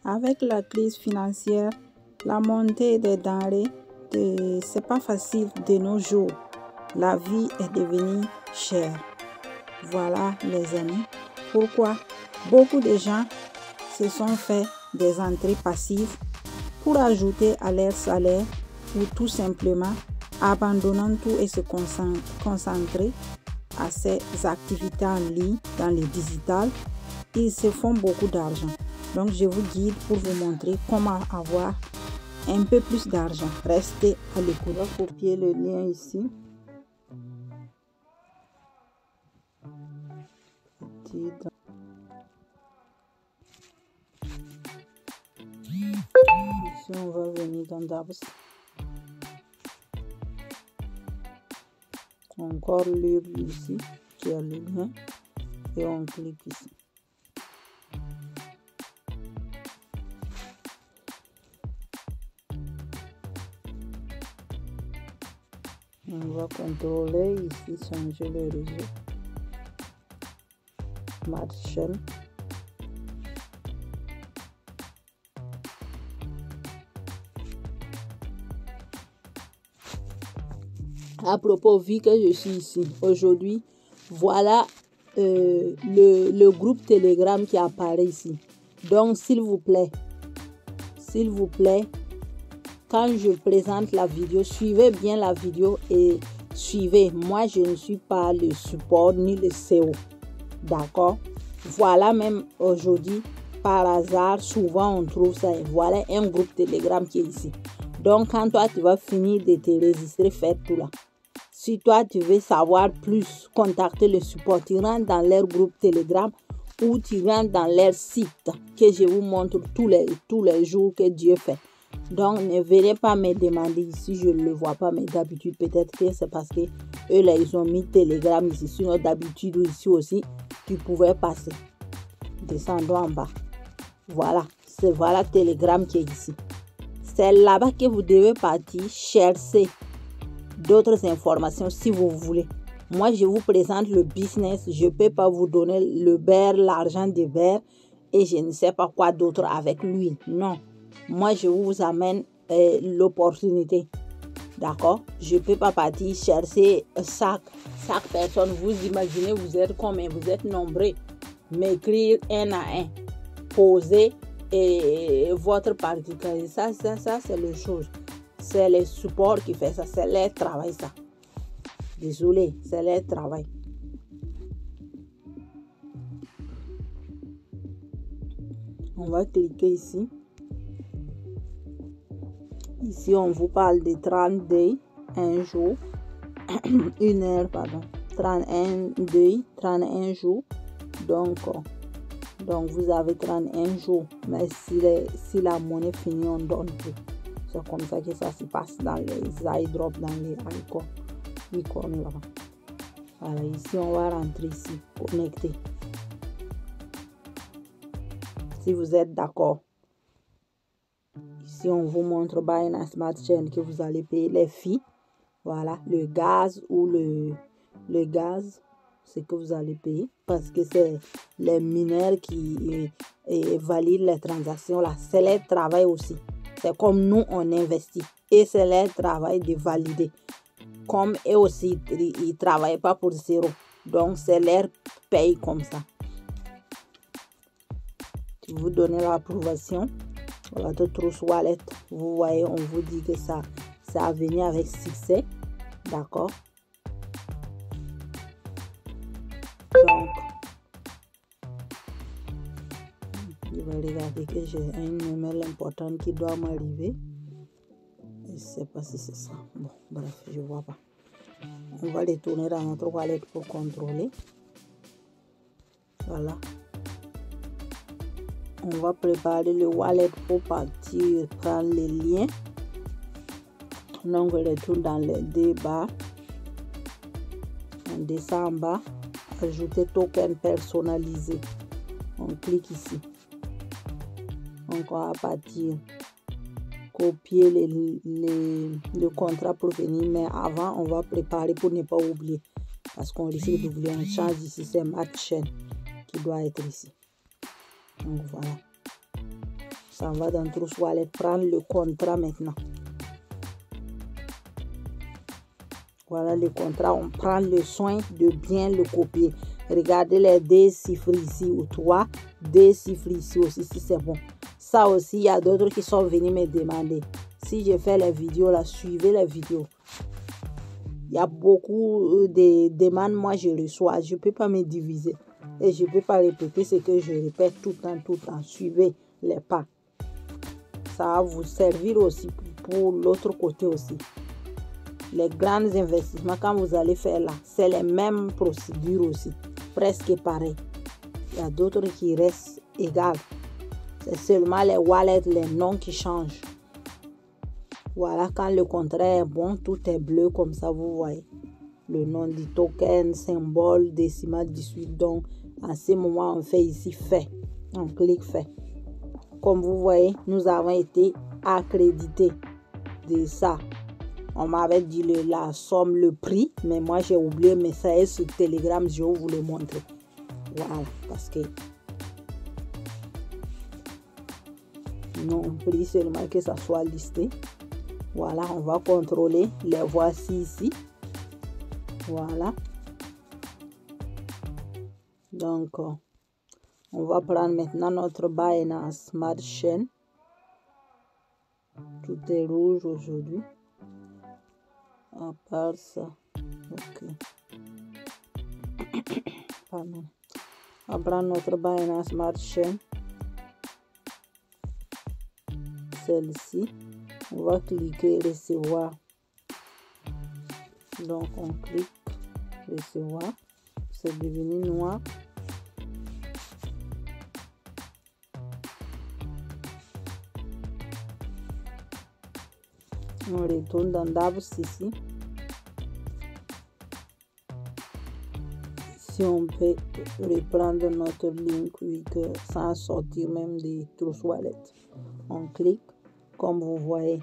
Avec la crise financière, la montée des denrées, c'est pas facile de nos jours. La vie est devenue chère. Voilà les amis, pourquoi beaucoup de gens se sont fait des entrées passives pour ajouter à leur salaire ou tout simplement abandonnant tout et se concentrer à ces activités en ligne dans le digital. Ils se font beaucoup d'argent. Donc je vous guide pour vous montrer comment avoir un peu plus d'argent. Restez à l'écoute. On va copier le lien ici. Ici on va venir dans Dabs. Encore lire ici, qui a le lien, et on clique ici. On va contrôler ici, changer le réseau. Smart Chain. À propos, vu que je suis ici aujourd'hui, voilà le groupe Telegram qui apparaît ici. Donc, s'il vous plaît, quand je présente la vidéo, suivez bien la vidéo et suivez. Moi, je ne suis pas le support ni le CEO. D'accord? Voilà, même aujourd'hui, par hasard, souvent on trouve ça. Voilà un groupe Telegram qui est ici. Donc, quand toi, tu vas finir de te registrer, fais tout là. Si toi, tu veux savoir plus, contacter le support, tu rentres dans leur groupe Telegram ou tu rentres dans leur site que je vous montre tous les jours que Dieu fait. Donc, ne venez pas me demander ici, je ne le vois pas, mais d'habitude, peut-être que c'est parce que eux, là, ils ont mis Telegram ici. Sinon, d'habitude, ici aussi, tu pouvais passer. Descendons en bas. Voilà, c'est voilà Telegram qui est ici. C'est là-bas que vous devez partir chercher d'autres informations si vous voulez. Moi, je vous présente le business. Je ne peux pas vous donner le beurre, l'argent de beurre et je ne sais pas quoi d'autre avec l'huile. Non. Moi, je vous amène l'opportunité. D'accord? Je ne peux pas partir chercher chaque personne. Vous imaginez, vous êtes combien? Vous êtes nombreux. M'écrire un à un. Poser votre particularité. Ça c'est le chose. C'est le support qui fait ça. C'est leur travail, ça. Désolé, c'est leur travail. On va cliquer ici. Ici, on vous parle de 30 days, un jour, une heure, pardon, 31 days, 31 jours. Donc vous avez 31 jours. Mais si la monnaie finit, on donne plus. C'est comme ça que ça se passe dans les iDrops, dans les icônes là. Voilà, ici, on va rentrer ici, connecter. Si vous êtes d'accord. Ici, on vous montre Binance Smart Chain que vous allez payer les fees. Voilà, le gaz ou le gaz, c'est que vous allez payer parce que c'est les mineurs qui valident les transactions là. C'est leur travail aussi. C'est comme nous, on investit. Et c'est leur travail de valider. Comme eux aussi, ils ne travaillent pas pour zéro. Donc, c'est leur paye comme ça. Si vous donnez l'approbation, voilà, de Trust Wallet, vous voyez, on vous dit que ça a venu avec succès. D'accord? Donc, je vais regarder que j'ai un email important qui doit m'arriver. Je ne sais pas si c'est ça. Bon, bref, je ne vois pas. On va les tourner dans notre wallet pour contrôler. Voilà. On va préparer le wallet pour partir prendre les liens. Donc, on retourne dans les deux barres. On descend en bas. Ajouter token personnalisé. On clique ici. Donc, on va partir. Copier le contrat pour venir. Mais avant, on va préparer pour ne pas oublier. Parce qu'on risque d'oublier. On change ici. C'est Smart Chain qui doit être ici. Donc, voilà. Ça va dans Trousse Wallet. Prendre le contrat maintenant. Voilà le contrat. On prend le soin de bien le copier. Regardez les 2 chiffres ici ou 3. 2 chiffres ici aussi si c'est bon. Ça aussi, il y a d'autres qui sont venus me demander. Si je fais les vidéos là, suivez les vidéos. Il y a beaucoup de demandes. Moi, je reçois. Je ne peux pas me diviser. Et je ne peux pas répéter ce que je répète tout le temps. Suivez les pas. Ça va vous servir aussi pour l'autre côté aussi. Les grands investissements, quand vous allez faire là, c'est les mêmes procédures aussi. Presque pareil. Il y a d'autres qui restent égales. C'est seulement les wallets, les noms qui changent. Voilà, quand le contrat est bon, tout est bleu comme ça, vous voyez. Le nom du token, symbole, décimal 18. Donc, à ce moment, on fait ici fait. On clique fait. Comme vous voyez, nous avons été accrédités de ça. On m'avait dit la somme, le prix, mais moi j'ai oublié, mais ça est sur Telegram, je vais vous le montrer. Voilà, parce que non, on prie seulement que ça soit listé. Voilà, on va contrôler. Les voici ici. Voilà. Donc, on va prendre maintenant notre Binance Smart Chain. Tout est rouge aujourd'hui. À part ça. Ok. Pardon. On va prendre notre Binance Smart Chain. Celle-ci. On va cliquer recevoir. Donc on clique recevoir. C'est devenu noir. On retourne dans Dabs ici. Si on peut reprendre notre link sans sortir même des Trousse Wallet. On clique. Comme vous voyez,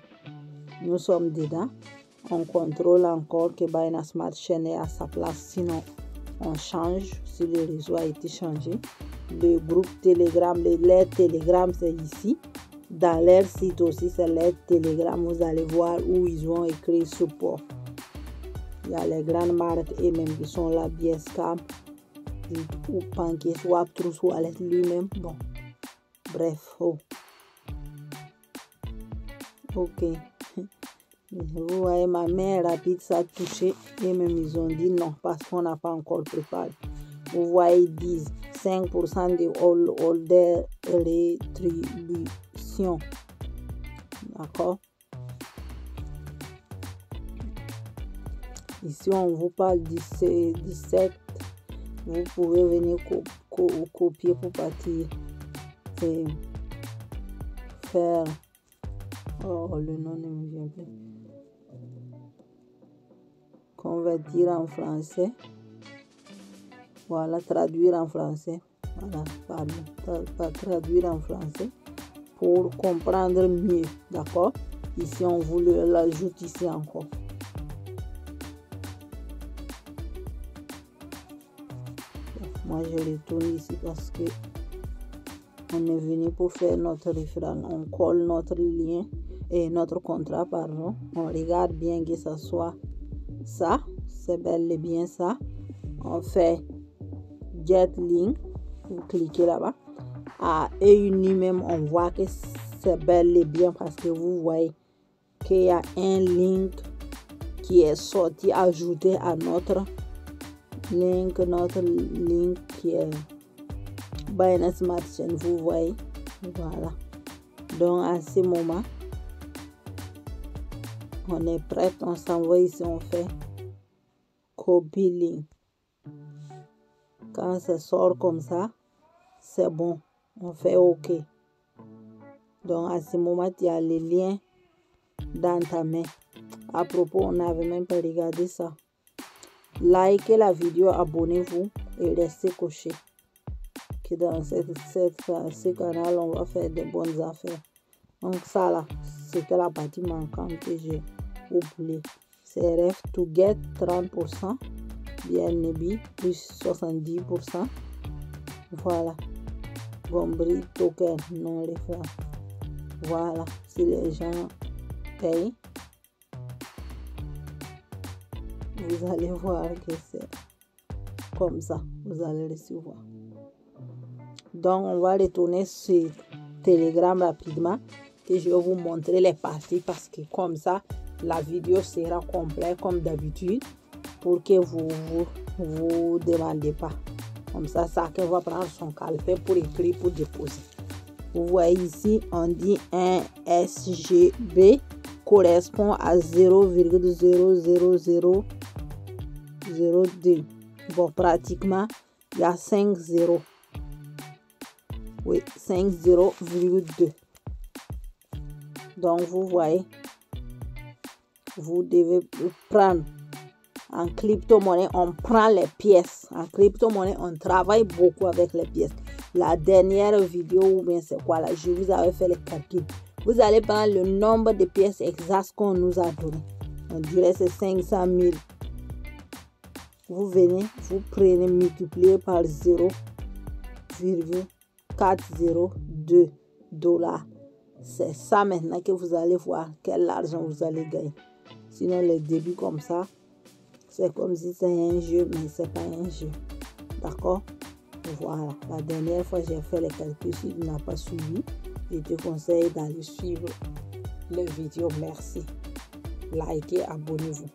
nous sommes dedans. On contrôle encore que Binance Smart Chain est à sa place. Sinon, on change si le réseau a été changé. Le groupe Telegram, l'air Telegram, c'est ici. Dans leur site aussi, c'est l'air Telegram. Vous allez voir où ils ont écrit support. Il y a les grandes marques et même qui sont là, BSCAM, ou PancakeSwap, Trousse Wallet lui-même. Bon, bref. Oh. Ok. Vous voyez, ma main rapide, ça a touché. Et même ils ont dit non, parce qu'on n'a pas encore préparé. Vous voyez, ils disent 5% de holder rétribution. D'accord? Ici, on vous parle du 17. Vous pouvez venir copier pour partir. Et faire. Oh, le nom ne me vient plus. Convertir en français. Voilà, traduire en français. Voilà, pardon. Traduire en français pour comprendre mieux. D'accord? Ici, on vous l'ajoute ici encore. Moi, je retourne ici parce que on est venu pour faire notre référent. On colle notre lien et notre contrat, pardon. On regarde bien que ça soit ça. C'est bel et bien ça. On fait Get Link. Vous cliquez là-bas. À EUNI même, on voit que c'est bel et bien parce que vous voyez qu'il y a un link qui est sorti, ajouté à notre link qui est Binance Smart Chain, vous voyez. Voilà. Donc à ce moment, on est prêt, on s'envoie ici, on fait copy link. Quand ça sort comme ça, c'est bon. On fait OK. Donc à ce moment, il y a les liens dans ta main. À propos, on n'avait même pas regardé ça. Likez la vidéo, abonnez-vous et restez coché. Que dans ce canal, on va faire de bonnes affaires. Donc ça là, c'était la partie manquante que j'ai oublié. C'est ref to get 30%, BNB plus 70%. Voilà. Gombri token non référent. Voilà, si les gens payent, vous allez voir que c'est comme ça, vous allez recevoir. Donc, on va retourner sur Telegram rapidement, que je vais vous montrer les parties parce que comme ça, la vidéo sera complète comme d'habitude pour que vous demandez pas. Comme ça, chacun va prendre son calepin pour écrire, pour déposer. Vous voyez ici, on dit un SGB correspond à 0,00002. Bon, pratiquement, il y a 5 zéros. Oui, 5,0,2. Donc, vous voyez, vous devez prendre en crypto-monnaie, on prend les pièces. En crypto-monnaie, on travaille beaucoup avec les pièces. La dernière vidéo, ou bien c'est quoi là, je vous avais fait les calculs. Vous allez prendre le nombre de pièces exactes qu'on nous a donné. On dirait c'est 500 000. Vous venez, vous prenez, multiplier par 0,402 $. C'est ça maintenant que vous allez voir quel argent vous allez gagner. Sinon, les débuts comme ça, c'est comme si c'est un jeu, mais c'est pas un jeu. D'accord? Voilà. La dernière fois, j'ai fait les calculs. Si tu n'as pas suivi, je te conseille d'aller suivre les vidéos. Merci. Likez, abonnez-vous.